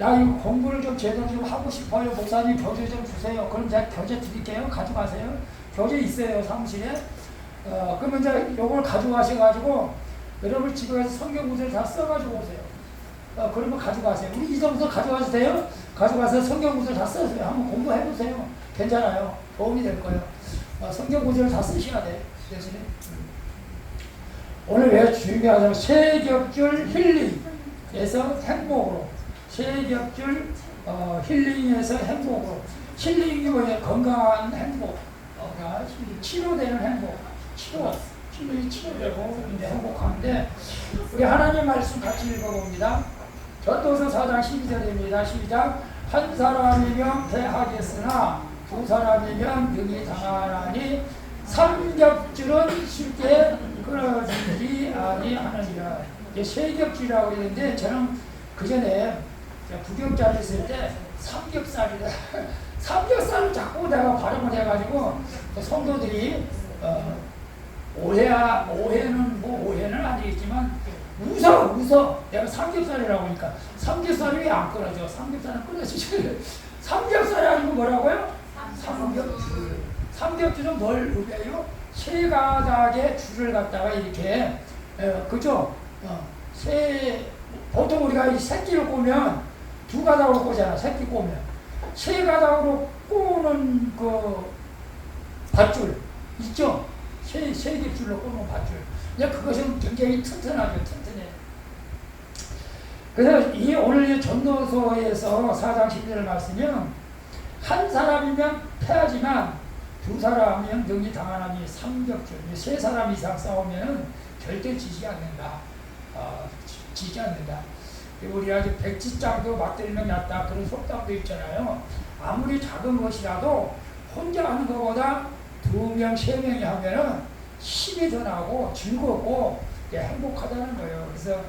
나 이 공부를 좀 제대로 좀 하고 싶어요. 목사님 교재 좀 주세요. 그럼 제가 교재 드릴게요. 가져가세요. 교재 있어요, 사무실에. 그러면 이제 요걸 가져가셔가지고 여러분 집에 가서 성경 구절 다 써가지고 오세요. 그러면 가져가세요. 우리 이 정도 가져가도 돼요? 가져가서 성경 구절 다 써세요. 한번 공부해보세요. 괜찮아요. 도움이 될 거예요. 성경 구절 다 쓰셔야 돼. 대신에. 오늘 왜 중요하냐면 세 겹줄 힐링에서 행복으로, 세 겹줄 힐링에서 행복으로. 힐링이 뭐예요? 건강한 행복, 치료되는 행복, 힐링이 치료되고 이제 행복한데, 우리 하나님 말씀 같이 읽어봅니다. 전도서 4장 12절입니다. 시작. 한 사람이면 패하겠으나 두 사람이면 능히 당하나니 삼겹줄은 쉽게 끊어지지 아니하느니라. 이게 세겹줄이라고 그러는데, 저는 그 전에 부경자를 있을 때 삼겹살이다. 삼겹살을 자꾸 내가 발음을 해가지고 성도들이 오해는 아니겠지만 웃어. 내가 삼겹살이라고 하니까 삼겹살이 왜 안 끊어져? 삼겹살은 끊어지죠. 삼겹살이 아니고 뭐라고요? 삼겹줄. 삼겹줄은 뭘 의미해요? 세 가닥의 줄을 갖다가 이렇게, 그죠? 보통 우리가 이 새끼를 꼬면 두 가닥으로 꼬잖아. 새끼 꼬면 세 가닥으로 꼬는 그 밧줄 있죠? 세 개 줄로 꼬는 밧줄. 근데 그것은 굉장히 튼튼하죠. 튼튼해. 그래서 이 오늘 전도서에서 4장 12절 말씀은 한 사람이면 패하지만 두 사람이면 능히 당하나니 삼겹줄. 세 사람 이상 싸우면 절대 지지 않는다. 지지 않는다. 우리 아주 백지장도 맞들면 낫다. 그런 속담도 있잖아요. 아무리 작은 것이라도 혼자 하는 것보다 두 명, 세 명이 하면은 힘이 더 나고 즐겁고 행복하다는 거예요. 그래서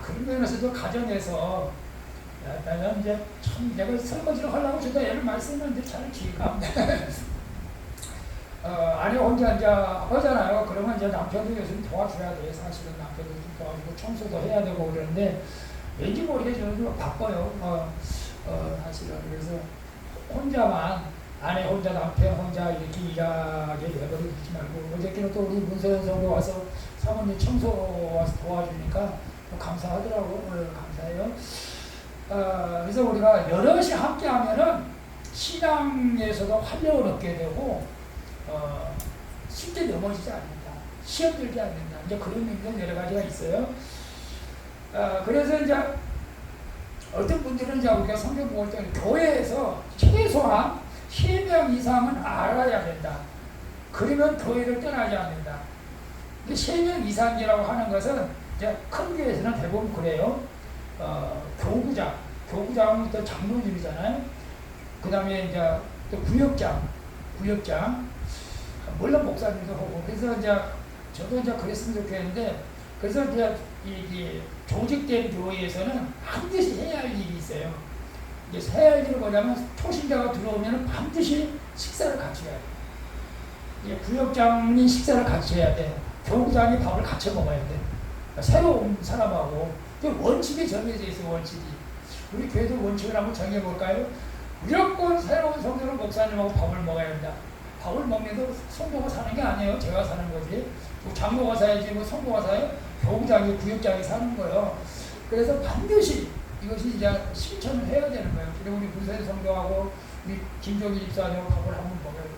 그런 면에서도 가정에서 나는 이제 참 내가 설거지를 하려고 저도 애를 많이 쓰는데 잘 기회가 없네. 아내 혼자 이제 하잖아요. 그러면 이제 남편도 요즘 도와줘야 돼. 사실은 남편도 좀 도와주고 청소도 해야 되고 그러는데 왠지 모르게 저는 좀 바빠요. 사실은. 그래서 혼자만, 아내 혼자, 남편 혼자 이렇게 일하게 되버리지 말고, 어저께는 또 우리 문서연 성도 와서 사모님 청소 와서 도와주니까 감사하더라고. 감사해요. 그래서 우리가 여럿이 함께 하면은 신앙에서도 활력을 얻게 되고, 쉽게 넘어지지 않는다. 시험 들지 않는다. 이제 그런 의미는 여러 가지가 있어요. 그래서 이제 어떤 분들은 이제 우리가 성경 볼 때 교회에서 최소한 3명 이상은 알아야 된다. 그러면 교회를 떠나지 않는다. 3명 이상이라고 하는 것은 이제 큰 교회에서는 대부분 그래요. 교구장은 또 장로님이잖아요. 그 다음에 이제 또 구역장, 물론 목사님도 하고. 그래서 이제 저도 이제 그랬으면 좋겠는데, 그래서 이제 이 조직된 교회에서는 반드시 해야 할 일이 있어요. 이제 해야 할 일은 뭐냐면, 초신자가 들어오면 반드시 식사를 같이 해야 돼. 구역장이 식사를 같이 해야 돼. 교구장이 밥을 같이 먹어야 돼. 새로운 사람하고. 원칙이 정해져 있어요. 원칙이. 우리 교회도 원칙을 한번 정해볼까요? 무조건 새로운 성도는 목사님하고 밥을 먹어야 한다. 밥을 먹는데 성도가 사는 게 아니에요. 제가 사는 거지. 장로가 사야지 뭐 성도가 사요? 교구장이, 구역장이 사는 거예요. 그래서 반드시 이것이 이제 실천을 해야 되는 거예요. 그리고 우리 문세현 성도하고 우리 김종희 집사님하고 밥을 한번 먹어야 돼요.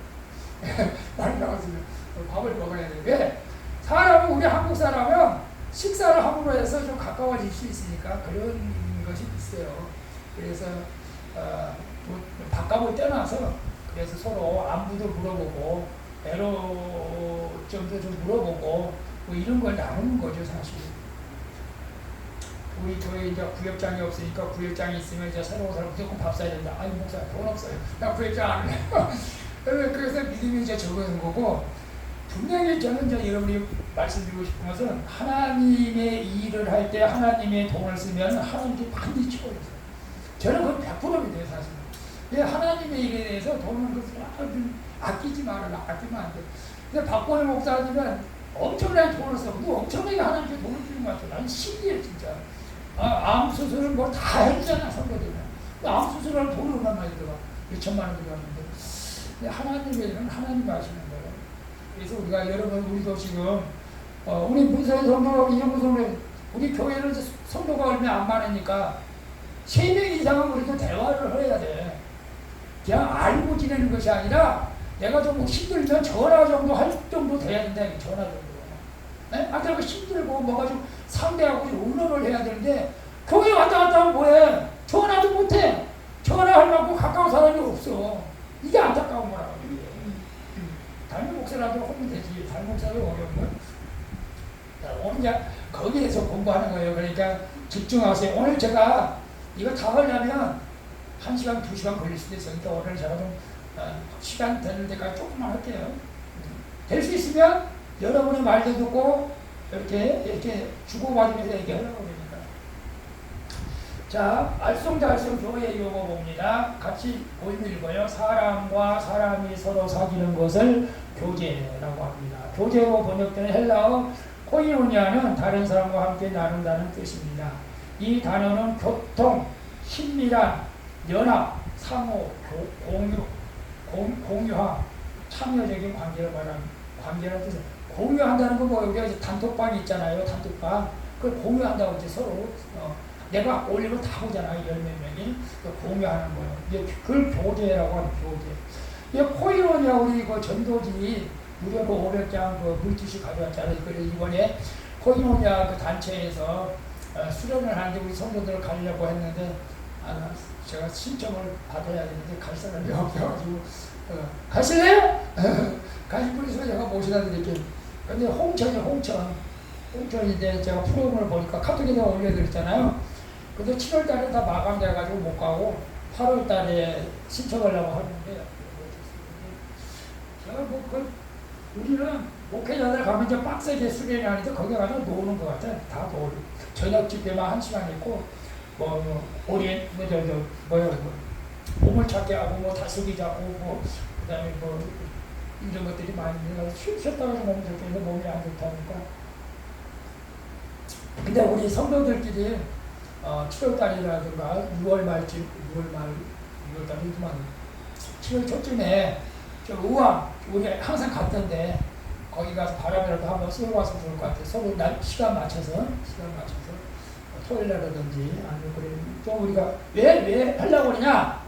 많이 나왔으면 밥을 먹어야 돼요. 왜? 사람은, 우리 한국 사람은 식사를 함으로 해서 좀 가까워질 수 있으니까 그런 것이 있어요. 그래서 밥값을 떠나서, 그래서 서로 안부도 물어보고 애로점도 좀 물어보고 뭐 이런 걸 나누는 거죠. 사실 우리 교회 이제 구역장이 없으니까, 구역장이 있으면 이제 새로운 사람 무조건 밥 사야 된다. 아니 목사 돈 없어요. 나 구역장 안 해요. 그래서 믿음이 이제 적은 거고, 분명히 저는 이제 여러분이 말씀드리고 싶은 것은, 하나님의 일을 할 때 하나님의 돈을 쓰면 하나님께 반드시 치워주세요. 저는 그건 100% 믿어요. 사실 하나님의 일에 대해서 돈을 아끼지 말아라. 아끼면 안 돼. 근데 박보영 목사님은 엄청나게 돈을 쓰고 엄청나게 하나님께 돈을 주는 것 같아요. 나는 신기해 진짜. 암 수술을 뭐 다 해주잖아. 암 수술할 돈이 얼마 많이 들어가? 2천만 원 들어갔는데. 하나님의 일은 하나님이 하시는 거예요. 그래서 우리가 여러분 우리도 지금 우리 문서의 성도가 이런 것을 우리 교회는 성도가 얼마 안 많으니까 3명 이상은 우리도 대화를 해야 돼. 그냥 알고 지내는 것이 아니라 내가 좀 힘들면 전화 정도 할 정도 돼야 된다. 전화 정도. 네? 아까 힘들고 뭐가 좀 상대하고 의논을 해야 되는데 교회 왔다 갔다 하면 뭐해? 전화도 못해. 전화할 만큼 가까운 사람이 없어. 이게 안타까운 거라고. 담임 목사라도 하면 되지. 담임 목사도 어려운 거야. 오늘 이제 거기에서 공부하는 거예요. 그러니까 집중하세요. 오늘 제가 이거 다 하려면 1시간, 2시간 걸릴 수도 있어요. 그러니까 오늘 제가 좀 시간 되는 데까지 조금만 할게요. 될 수 있으면 여러분의 말도 듣고 이렇게 주고받으면서 얘기하려고 그러니까. 자, 알쏭달쏭 교회 용어 봅니다. 같이 보이면 읽어요. 사람과 사람이 서로 사귀는 것을 교제라고 합니다. 교제로 번역된 헬라어 코이노니아는 다른 사람과 함께 나눈다는 뜻입니다. 이 단어는 교통, 친밀한, 연합, 상호, 공유함, 참여적인 관계를 말하는 관계라는 뜻이에요. 공유한다는 건 뭐 우리가 단톡방이 있잖아요. 단톡방. 그걸 공유한다고 이제 서로 내가 올리면 다 보잖아요. 10몇 명이. 공유하는 거예요. 그걸 교제라고 하는 교제. 이 코이노니아 우리 그 전도지 무려 그 500장 그 물티슈 가져왔잖아요. 그래서 이번에 코이노니아 그 단체에서 수련을 하는데 우리 성도들을 가려고 했는데 제가 신청을 받아야 되는데 갈 사람이 없어가지고 가실래요? 가실 분 있으면 제가 모셔다 드릴게요. 근데 홍천인데 제가 프로그램을 보니까 카톡에다 올려드렸잖아요. 근데 7월 달에 다 마감돼가지고 못 가고 8월 달에 신청하려고 하는데 제가 우리는 목회자들 가면 이제 빡세게 수련이 아닌데 거기 가서 노는 것 같아. 다 놀고 저녁 집회만 1시간 있고 보물찾기 하고 뭐 다스기 잡고 그다음에 이런 것들이 많이 있는 쉬었다가 좀 몸이 좋게 해서 몸이 안 좋다니까. 근데 우리 성도들끼리 7월달이라든가 6월달이지만 7월 초쯤에 저 의왕 우리 항상 갔던데 거기 가서 바람이라도 한번 쐬어와서 좋을 것 같아요. 서로 시간 맞춰서 토요일날이라든지 아니면 그래 좀 우리가 왜 하려고 그러냐?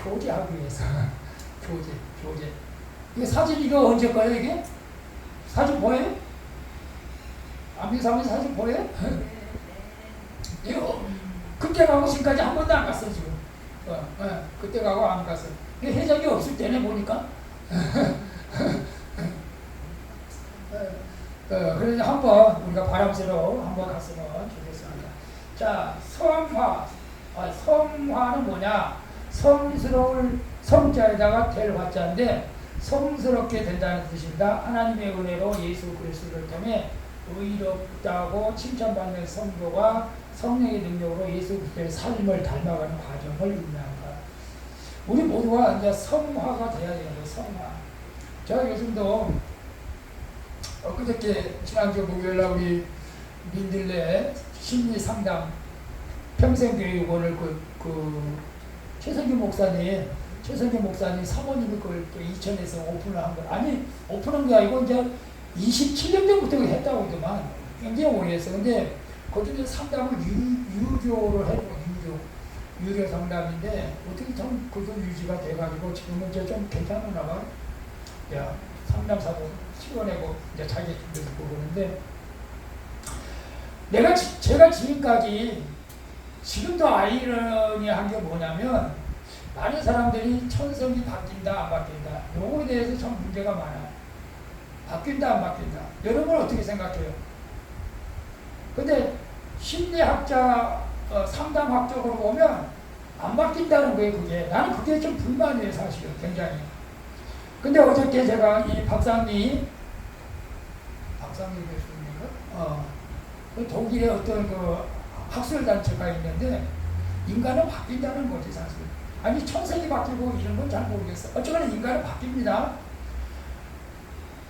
교제하기 위해서. 교제. 이게 사진 이거 언제 거예요 이게? 사진 보여요? 안민사님 사진 보여요? 이거 그때 가고 지금까지 한 번도 안 갔어 지금. 그때 가고 안 갔어. 회장이 없을 때네 보니까. 그래서 한번 우리가 바람새로 한번 갔으면 좋겠습니다. 자, 성화는 뭐냐? 성스러울 성자에다가 될 화자인데 성스럽게 된다는 뜻입니다. 하나님의 은혜로 예수 그리스도를 통해 의롭다고 칭찬받는 성도가 성령의 능력으로 예수 그리스도의 삶을 닮아가는 과정을 의미합니다. 우리 모두가 이제 성화가 돼야 되는 거예요. 성화. 제가 요즘도 엊그저께 지난주 목요일날 우리 민들레 심리상담 평생교육원을 최성규 목사님 사모님이 그걸 또 이천에서 오픈을 한 거. 아니 오픈한 게 아니고 이제 27년 전부터 했다고 하더만 굉장히 오래 했어. 근데 거기서 상담을 유료로 해요. 유료 상담인데 어떻게 참 그거 유지가 돼가지고 지금은 이제 좀 괜찮은가 봐. 야 상담사도 치료내고 이제 자기 준비를 듣고 그러는데 제가 지금까지 지금도 아이러니한 게 뭐냐면 많은 사람들이 천성이 바뀐다 안 바뀐다 요거에 대해서 참 문제가 많아요. 바뀐다 안 바뀐다. 여러분은 어떻게 생각해요? 근데 심리학자 상담학적으로 보면 안 바뀐다는 거예요. 그게 나는 그게 좀 불만이에요. 사실은 굉장히. 근데 어저께 제가 이 박상미 교수님인가? 그 독일의 어떤 그 학술단체가 있는데 인간은 바뀐다는 거지 사실. 아니 천생이 바뀌고 이런 건 잘 모르겠어. 어쨌거나 인간은 바뀝니다.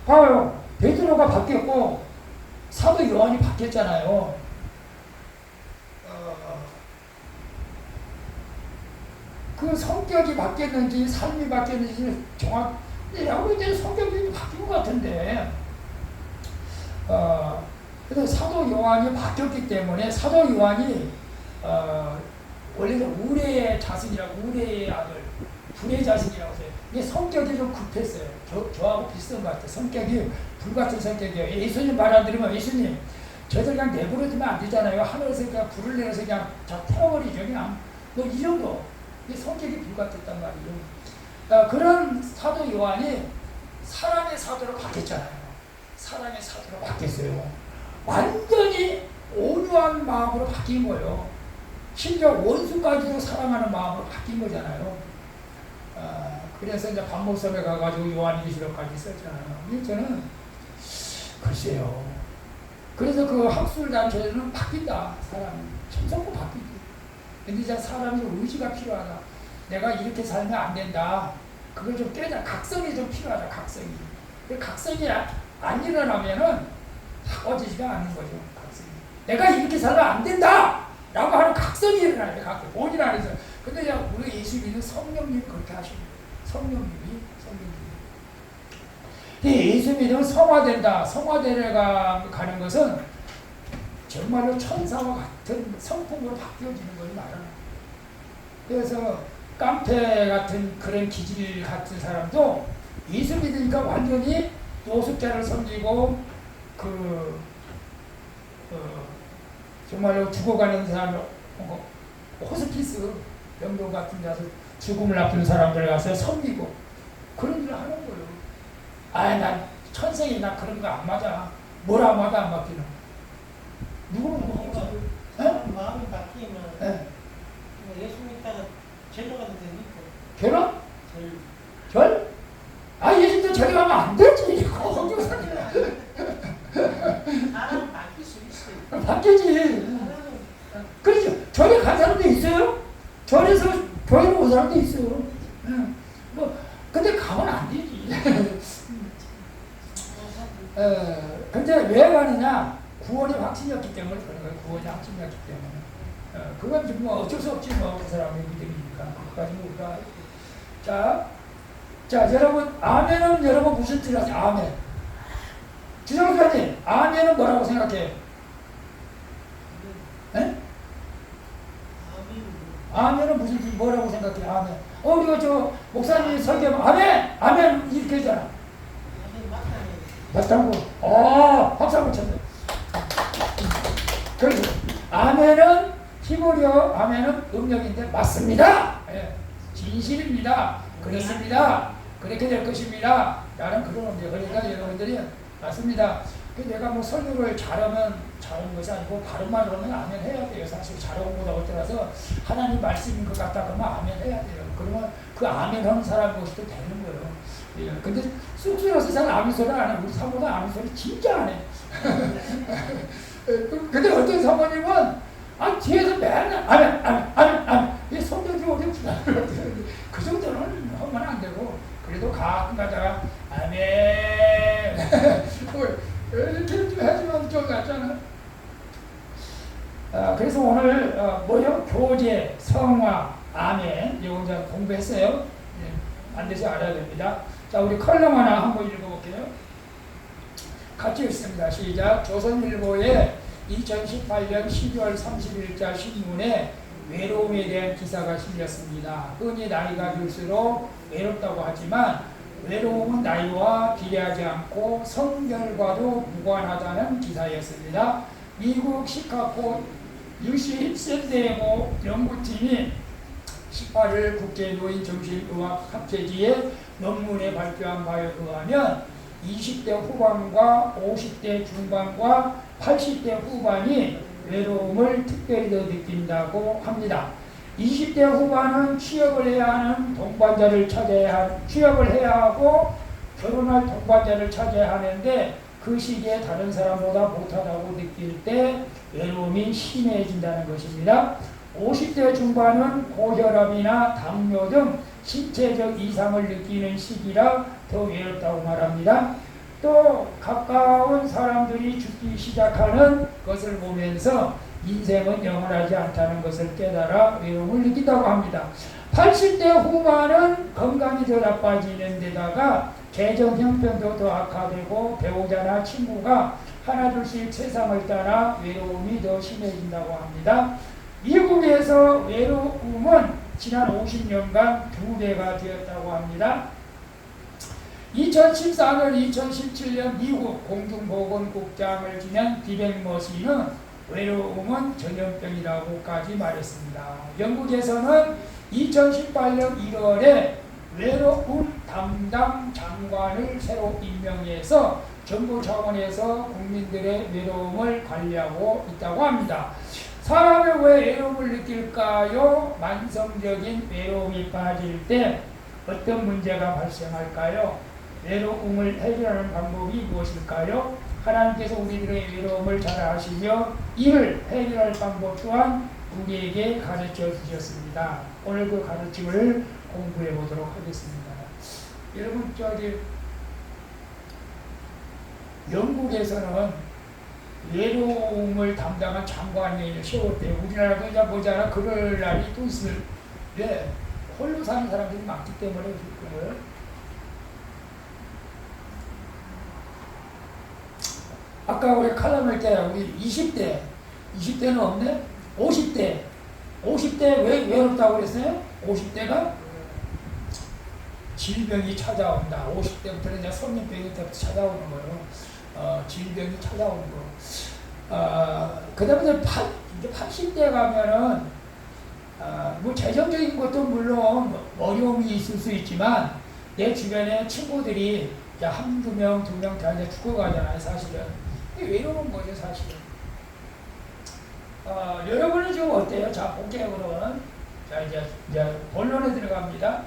봐요. 베드로가 바뀌었고 사도 요한이 바뀌었잖아요. 그 성격이 바뀌었는지 삶이 바뀌었는지 정확히라고 이제 성격이 바뀐 것 같은데 그래서 사도 요한이 바뀌었기 때문에 사도 요한이 원래는 우레의 자손이라고 우레의 아들 불의 자식이라고 해요. 이게 성격이 좀 급했어요. 저하고 비슷한 것 같아요. 성격이 불같은 성격이에요. 예수님 말 안 들으면 예수님 저희들 그냥 내버려두면 안 되잖아요. 하늘에서 그냥 불을 내려서 그냥 다 태워버리죠. 그냥 뭐 이 정도. 이게 성격이 불같았단 말이에요. 그런 사도 요한이 사랑의 사도로 바뀌었잖아요. 사랑의 사도로 바뀌었어요. 완전히 온유한 마음으로 바뀐 거예요. 심지어 원수까지도 사랑하는 마음으로 바뀐 거잖아요. 그래서 이제 반모섬에 가가지고 요한계시록까지 썼잖아요. 저는 글쎄요. 그래서 그 학술단체는 바뀐다. 사람이 천성도 바뀌지. 근데 이제 사람이 의지가 필요하다. 내가 이렇게 살면 안 된다. 그걸 좀 깨자. 각성이 좀 필요하다. 각성이. 각성이 안 일어나면은 바꿔지지가 않는 거죠. 각성이. 내가 이렇게 살면 안 된다! 라고 하는 각성이 일어나야 돼. 각성. 본인 안에서. 근데 이제 우리 예수 믿는 성령님이 그렇게 하십니다. 성령님이. 예수 믿으면 성화된다. 성화되려 가는 것은 정말로 천사와 같은 성품으로 바뀌어지는 걸 말하는 거예요. 그래서 깡패 같은 그런 기질 같은 사람도 예수 믿으니까 완전히 노숙자를 섬기고 정말로 죽어가는 사람, 호스피스 병동 같은 데서 죽음을 앞둔 사람들 가서 섬기고 그런 일을 하는 거예요. 난 천생이 나 그런 거 안 맞아. 뭘 안 맞아 안 맞기는. 누구는 뭐 마음이 바뀌면 네. 예수 믿다가 절로 가도 되니까. 결혼? 절? 예수 믿다 절에 가면 안 되지. 사람 바뀔 수 있어요. 바뀌지. 그렇죠. 절에 간 사람도 있어요. 절에서 교회로 온 사람도 있어요. 근데 가면 안 되지. 근데 왜 가느냐? 구원의 확신이었기 때문에 그런 거예요. 구원의 확신이었기 때문에. 그건 뭐 어쩔 수 없지 뭐. 그 사람의 믿음이니까. 그것까지 우리가. 자, 여러분, 아멘은 여러분 무슨 뜻을 하세요? 아멘. 주정수님, 아멘은 뭐라고 생각해요? 네? 아멘은 무슨 뜻, 뭐라고 생각해요? 아멘. 우리가 저 목사님이 설교하면 아멘! 아멘! 이렇게 하잖아. 맞다고? 박수 한번 쳤네. 그래서 아멘은 히브리어 아멘은 음력인데 맞습니다. 진실입니다. 그렇습니다. 그렇게 될 것입니다. 라는 그런 의미예요. 그러니까 여러분들이 맞습니다. 내가 뭐 설교를 잘하면 잘하는 것이 아니고 발음만 하면 아멘 해야 돼요. 사실 잘하고 못하고 떠나서 하나님 말씀인 것 같다 그러면 아멘 해야 돼요. 그러면 그 아멘 하는 사람 것이 되는 거예요. 근데 쑥스러워서 잘 아멘 소리 안 해. 우리 사모는 아멘 소리 진짜 안 해. 근데 어떤 사모님은 뒤에서 맨날 아멘 이 성격이 어렵구나. 그 정도는 하면 안 되고 그래도 가끔 가다가 아멘 이렇게 좀 해주면 좀 낫잖아. 그래서 오늘 뭐요? 교제, 성화, 아멘 이거 이제 공부했어요. 반드시 알아야 됩니다. 자, 우리 컬럼 하나 한번 읽어볼게요. 같이 읽습니다. 시작. 조선일보의 2018년 12월 30일자 신문에 외로움에 대한 기사가 실렸습니다. 흔히 나이가 들수록 외롭다고 하지만 외로움은 나이와 비례하지 않고 성별과도 무관하다는 기사였습니다. 미국 시카고 UC 샌디에고 연구팀이 18일 국제노인정신의학학회지에 논문에 발표한 바에 의하면 20대 후반과 50대 중반과 80대 후반이 외로움을 특별히 더 느낀다고 합니다. 20대 후반은 취업을 해야 하는 동반자를 취업을 해야 하고 결혼할 동반자를 찾아야 하는데 그 시기에 다른 사람보다 못하다고 느낄 때 외로움이 심해진다는 것입니다. 50대 중반은 고혈압이나 당뇨 등 신체적 이상을 느끼는 시기라 더 외롭다고 말합니다. 또 가까운 사람들이 죽기 시작하는 것을 보면서 인생은 영원하지 않다는 것을 깨달아 외로움을 느낀다고 합니다. 80대 후반은 건강이 더 나빠지는 데다가 재정 형편도 더 악화되고 배우자나 친구가 하나둘씩 세상을 떠나 외로움이 더 심해진다고 합니다. 미국에서 외로움은 지난 50년간 2배가 되었다고 합니다. 2014년, 2017년 미국 공중보건국장을 지낸 비백 머시는 외로움은 전염병이라고까지 말했습니다. 영국에서는 2018년 1월에 외로움 담당 장관을 새로 임명해서 정부 차원에서 국민들의 외로움을 관리하고 있다고 합니다. 사람이 왜 외로움을 느낄까요? 만성적인 외로움이 빠질 때 어떤 문제가 발생할까요? 외로움을 해결하는 방법이 무엇일까요? 하나님께서 우리들의 외로움을 잘 아시며 이를 해결할 방법 또한 우리에게 가르쳐 주셨습니다. 오늘 그 가르침을 공부해 보도록 하겠습니다. 여러분, 영국에서는 외로움을 담당한 장관을 세웠대요. 우리나라도 이제 모자라 그럴 날이 또 있을. 왜? 홀로 사는 사람들이 많기 때문에 그럴 거예요. 아까 우리 칼럼을 때 우리 20대는 없네? 50대 왜 외롭다고 그랬어요? 50대가 질병이 찾아온다. 50대부터는 이제 성인병이 찾아오는 거예요. 질병이 찾아오는 거. 그 다음에 이제 80대 가면은, 뭐 재정적인 것도 물론 어려움이 있을 수 있지만, 내 주변에 친구들이 이제 한두 명, 두 명 다 이제 죽어가잖아요, 사실은. 외로운 거죠, 사실은. 여러분은 지금 어때요? 자, 볼게요, 그러면. 자, 이제 본론에 들어갑니다.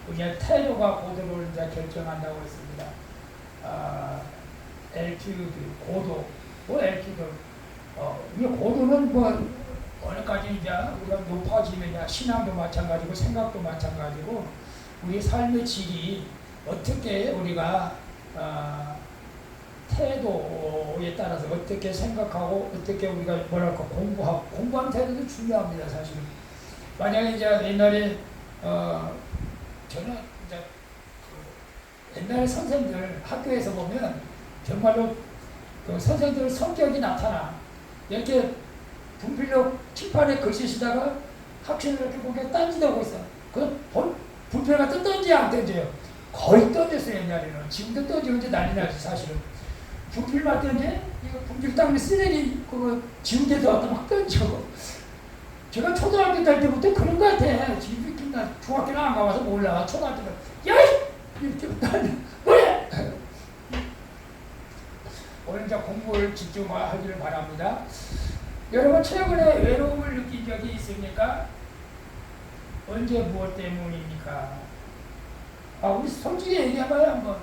우리가 태도가 고도를 이제 결정한다고 했습니다. LQD, 고도. 뭐 LQD. 이 고도는 뭐, 어느까지 이제 우리가 높아지느냐, 신앙도 마찬가지고, 생각도 마찬가지고, 우리 삶의 질이 어떻게 우리가, 태도에 따라서 어떻게 생각하고 어떻게 우리가 뭐랄까 공부하는 태도도 중요합니다, 사실은. 만약에 이제 옛날에 저는 이제 옛날 선생들 학교에서 보면 정말로 그 선생들 성격이 나타나. 이렇게 분필로 칠판에 글씨 쓰다가 학생을 이렇게 보게 딴짓하고 있어. 그 분필 같은 던지 안 던져요. 거의 던졌어요, 옛날에는. 지금도 던지고 이제 난리 나지, 사실은. 분필 맞던데, 이거 분필 땅에 쓰레기, 그거 지우개도 갖다 막 던져. 제가 초등학교 다닐 때부터 그런 것 같아. 지금 나 중학교는 안 가봐서 몰라. 초등학교 때, 야! 이렇게 뭐래? 오늘 이제 공부를 집중하기를 바랍니다. 여러분, 최근에 외로움을 느낀 적이 있습니까? 언제 무엇 때문입니까? 우리 솔직히 얘기해봐요, 한번.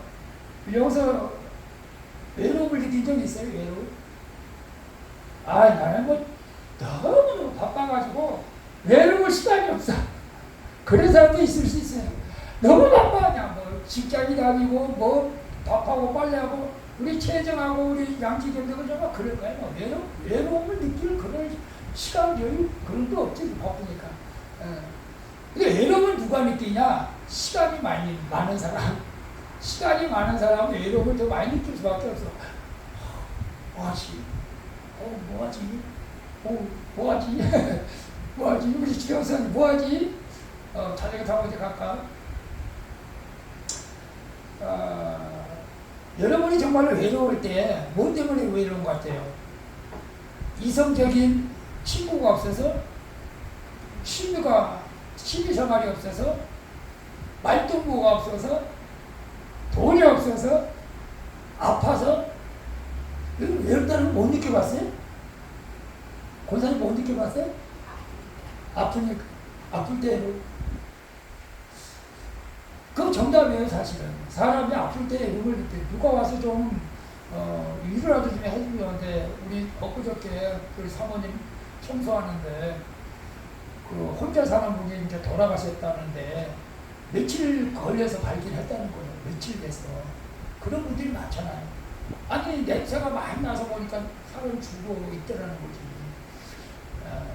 여기서 외로움을 느낀 적이 있어요, 외로움? 나는 뭐 너무 바빠가지고 외로울 시간이 없어. 그런 사람도 있을 수 있어요. 너무 바빠하냐, 뭐 직장이 다니고 뭐 밥하고 빨래하고 우리 최정하고 우리 양지경도 정말 그럴 거야. 뭐 외로움을 느낄 그런 시간 여유 그런 거 없지, 바쁘니까. 근데 외로움을 누가 느끼냐? 시간이 많은 사람. 시간이 많은 사람은 외로움을 더 많이 느낄 수밖에 없어. 뭐하지? 뭐하지? 뭐하지? 뭐하지? 우리 지경선 뭐하지? 자네가 다 어디 갈까? 여러분이 정말로 외로울 때 뭐 때문에 외로운 것 같아요? 이성적인 친구가 없어서? 취미생활이 없어서? 말동무가 없어서? 돈이 없어서? 아파서? 외롭다는 거 못 느껴봤어요? 권사님 못 느껴봤어요? 아플 때 그거 정답이에요, 사실은. 사람이 아플 때 외로움을 느껴. 누가 와서 좀 일이라도 좀 해주면 돼. 우리 엊그저께 그 사모님 청소하는데 그 혼자 사는 분이 이제 돌아가셨다는데 며칠 걸려서 발견했다는 거예요. 며칠 돼서. 그런 분들이 많잖아요. 아니, 냄새가 많이 나서 보니까 사람 죽어 있더라는 거지.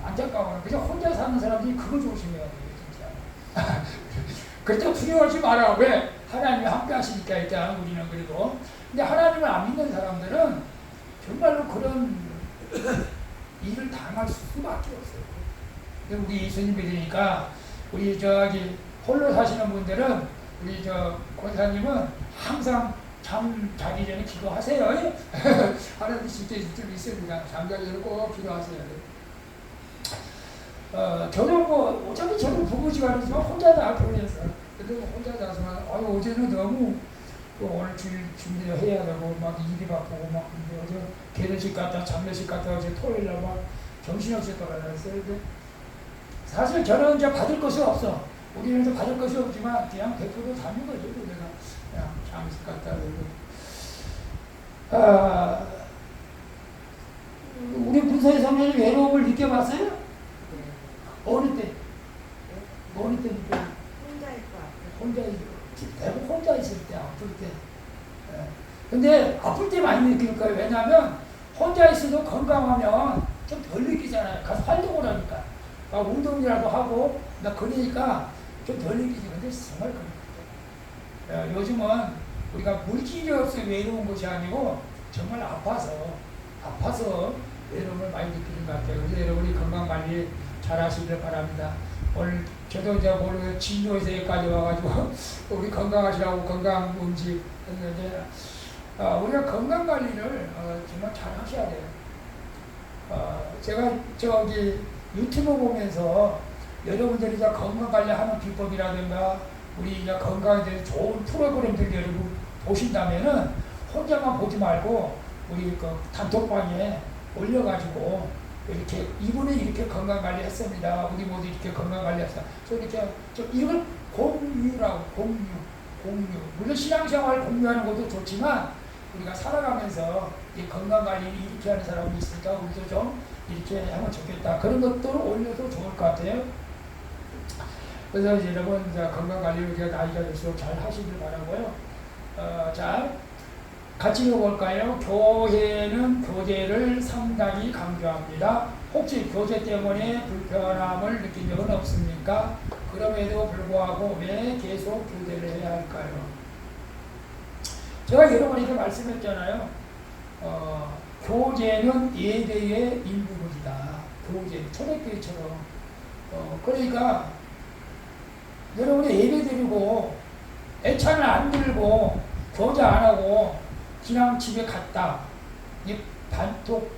안타까워요. 그래서 혼자 사는 사람들이 그거 조심해야 돼요, 진짜. 그때 두려워하지 마라. 왜? 하나님이 함께 하시니까 일단 우리는 그래도. 근데 하나님을 안 믿는 사람들은 정말로 그런 일을 당할 수밖에 없어요. 근데 우리 예수님 믿으니까 우리 저기 홀로 사시는 분들은 우리 저 권사님은 항상 잠 자기 전에 기도하세요. 하나님 진짜 좀 있습니다. 잠자기 전에 꼭 기도하세요. 저는 뭐 어차피 저는 부부지간이지만 혼자 다 보냈어요. 근데 뭐 혼자 자서만 어제는 너무 오늘 주일 준비를 해야 되고 막 일이 바쁘고 막 근데 어제 결혼식 갔다 장례식 갔다 어제 토요일날 막 정신없이 돌아다녔어요. 근데 사실 저는 이제 받을 것이 없어. 우리는 이제 받을 것이 없지만 그냥 100% 다는 거죠. 내가 그냥 장례식 갔다 오고. 우리 문서의 성령이 외로움을 느껴봤어요? 어느 때? 어느 때 느껴? 혼자일 것 같아요. 혼자 대부분 혼자 있을 때 아플 때. 근데 아플 때 많이 느낄 거예요. 왜냐하면 혼자 있어도 건강하면 좀 덜 느끼잖아요. 가서 활동을 하니까. 운동이라도 하고 그러니까 좀 덜 느끼지. 근데 정말 그래요. 요즘은 우리가 물질이 없어 외로운 것이 아니고 정말 아파서 외로움을 많이 느끼는 것 같아요. 그래서 여러분이 건강관리 잘 하시길 바랍니다. 오늘 저도 이제 모르게 진료에서 여기까지 와가지고 우리 건강하시라고 건강 음식 했는데 우리가 건강 관리를 정말 잘 하셔야 돼요. 제가 저기 유튜브 보면서 여러분들이 이제 건강 관리하는 비법이라든가 우리 이제 건강에 대해서 좋은 프로그램들 여러분 보신다면은 혼자만 보지 말고 우리 그 단톡방에 올려가지고 이렇게 이분은 이렇게 건강 관리했습니다. 우리 모두 이렇게 건강 관리했어. 저 이렇게 이걸 공유. 물론 신앙생활 공유하는 것도 좋지만 우리가 살아가면서 이 건강 관리를 이렇게 하는 사람이 있으니까 우리도 좀 이렇게 하면 좋겠다. 그런 것들을 올려도 좋을 것 같아요. 그래서 이제 여러분 건강 관리를 이제 나이가 들수록 잘 하시길 바라고요. 자. 같이 읽어볼까요? 교회는 교제를 상당히 강조합니다. 혹시 교제 때문에 불편함을 느낀 적은 없습니까? 그럼에도 불구하고 왜 계속 교제를 해야 할까요? 제가 여러 번 이렇게 말씀했잖아요. 교제는 예배의 일부분이다. 교제, 초대교회처럼. 그러니까 여러분이 예배 드리고 애찬을 안 들고 교제 안 하고 그냥 집에 갔다. 이 반톡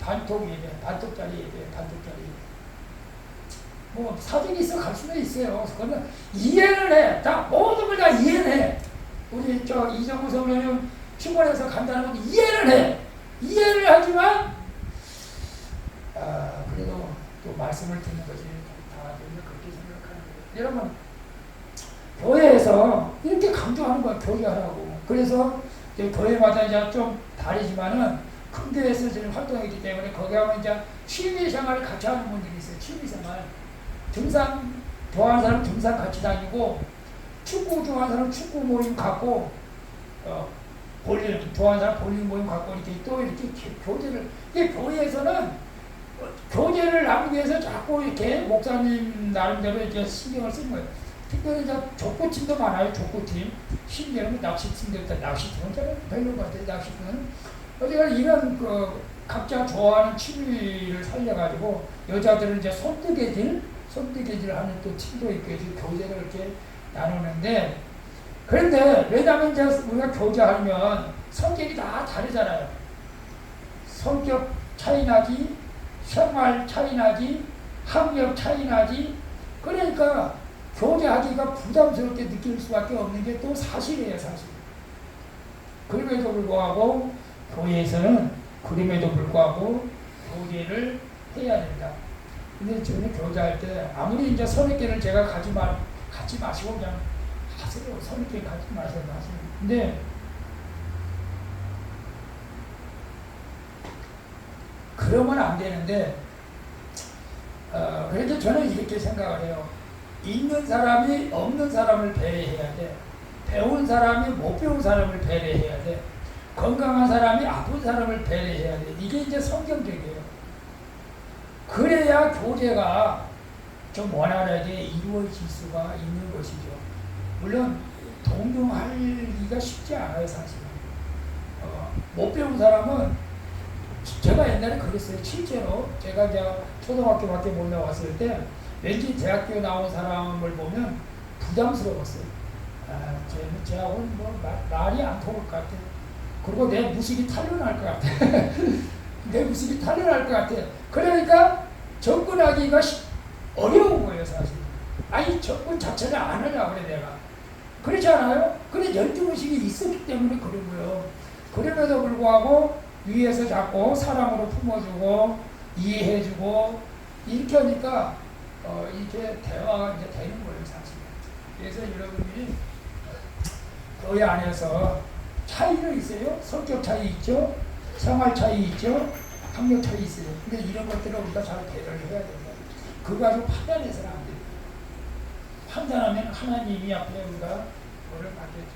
예배, 반톡짜리 예배. 뭐 사정이 있어 갈 수는 있어요. 그거는 이해를 해. 다 모든 걸 다 이해를 해. 우리 저 이정우 성령님 피곤해서 간다는 건 이해를 해. 이해를 하지만 그래도 또 말씀을 듣는 것이 다들 그렇게 생각하는 거예요. 여러분 교회에서 이렇게 강조하는 거야. 교제하라고. 그래서 교회마다 이제 좀 다르지만은 큰 교회에서 지금 활동이기 때문에 거기 가면 이제 취미 생활을 같이 하는 분들이 있어요. 취미 생활. 등산 좋아하는 사람 등산 같이 다니고 축구 좋아하는 사람 축구 모임 갖고 볼링 좋아하는 사람 볼링 모임 갖고 이렇게 또 이렇게 교제를 이게 교회에서는 교제를 하기 위해서 자꾸 이렇게 목사님 나름대로 이렇게 신경을 쓰는 거예요. 특별히 이제 족구팀도 많아요. 족구팀. 심지어는 낚시팀도 있다. 낚시팀은 저는 별로 같아요. 낚시팀은. 어제가 이런 각자 좋아하는 취미를 살려가지고 여자들은 이제 손뜨개질 하는 또 팀도 있고 교제를 이렇게 나누는데 그런데 왜냐하면 이제 우리가 교제하면 성격이 다 다르잖아요. 성격 차이나지, 생활 차이나지, 학력 차이나지. 그러니까 교제하기가 부담스럽게 느낄 수밖에 없는 게 또 사실이에요, 사실. 그럼에도 불구하고 교회에서는 그럼에도 불구하고 교제를 해야 된다. 근데 저는 교제할 때 아무리 이제 선입견을 제가 갖지 마시고 그냥 하세요. 선입견 갖지 마세요. 근데 그러면 안 되는데 그래도 저는 이렇게 생각을 해요. 있는 사람이 없는 사람을 배려해야 돼. 배운 사람이 못 배운 사람을 배려해야 돼. 건강한 사람이 아픈 사람을 배려해야 돼. 이게 이제 성경적이에요. 그래야 교제가 좀 원활하게 이루어질 수가 있는 것이죠. 물론 동경하기가 쉽지 않아요, 사실은. 못 배운 사람은 제가 옛날에 그랬어요. 실제로 제가 이제 초등학교밖에 못 나왔을 때 왠지 대학교 나온 사람을 보면 부담스러웠어요. 쟤하고는 뭐 말이 안 통할 것 같아. 그리고 내 무식이 탄로날 것 같아. 내 무식이 탄로날 것 같아. 그러니까 접근하기가 어려운 거예요, 사실. 아니, 접근 자체를 안 하려고 그래, 내가. 그렇지 않아요? 근데 연주의식이 있었기 때문에 그러고요. 그럼에도 불구하고 위에서 자꾸 사랑으로 품어주고 이해해주고 이렇게 하니까 이렇게 대화가 이제 되는 거예요, 사실. 그래서 여러분들이 교회 안에서 차이는 있어요. 성격 차이 있죠. 생활 차이 있죠. 학력 차이 있어요. 근데 이런 것들을 우리가 잘 배려를 해야 된다. 그거 가지고 판단해서는 안 돼요. 판단하면 하나님이 앞에 우리가 그거를 받겠죠.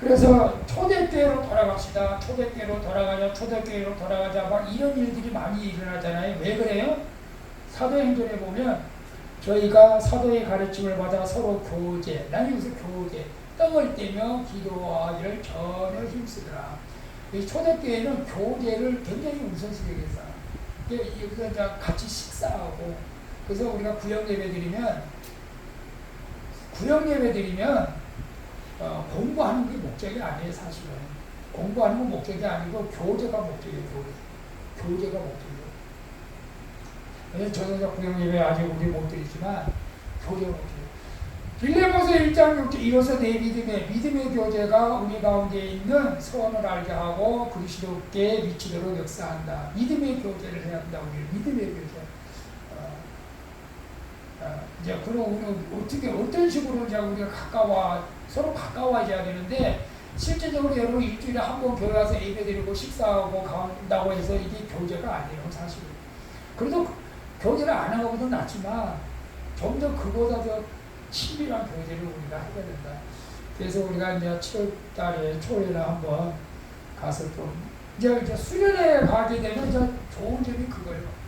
그래서 초대교회로 돌아갑시다. 초대교회로 돌아가자. 초대교회로 돌아가자. 막 이런 일들이 많이 일어나잖아요. 왜 그래요? 사도행전에 보면 저희가 사도의 가르침을 받아 서로 교제, 난 여기서 교제, 떡을 떼며 기도하기를 전혀 힘쓰더라. 이 초대교회는 교제를 굉장히 우선시 여겼어요. 여기서 이제 같이 식사하고, 그래서 우리가 구역 예배 드리면 공부하는 게 목적이 아니에요, 사실은. 공부하는 건 목적이 아니고 교제가 목적이에요, 교제가 목적이에요. 왜냐면 저도 구역 예배 아직 우리 못 드리지만 교제가 목적이에요. 빌레몬서 1장 6절 이로써 내 믿음의 교제가 우리 가운데 있는 소원을 알게 하고 그리스도께 미치도록 역사한다. 믿음의 교제를 해야 한다. 우리 믿음의 교제. 이제 그럼 우리는 어떤 식으로 이제 우리가 서로 가까워져야 되는데, 실제적으로 여러분 일주일에 한 번 교회 와서 예배드리고 식사하고 간다고 해서 이게 교제가 아니에요, 사실은. 그래도 교제를 안 하는 것보다 낫지만 좀 더 그보다 더 친밀한 교제를 우리가 해야 된다. 그래서 우리가 이제 7월 달에 초에는 한번 가서 좀 이제 수련회 가게 되면 이제 좋은 점이 그거예요.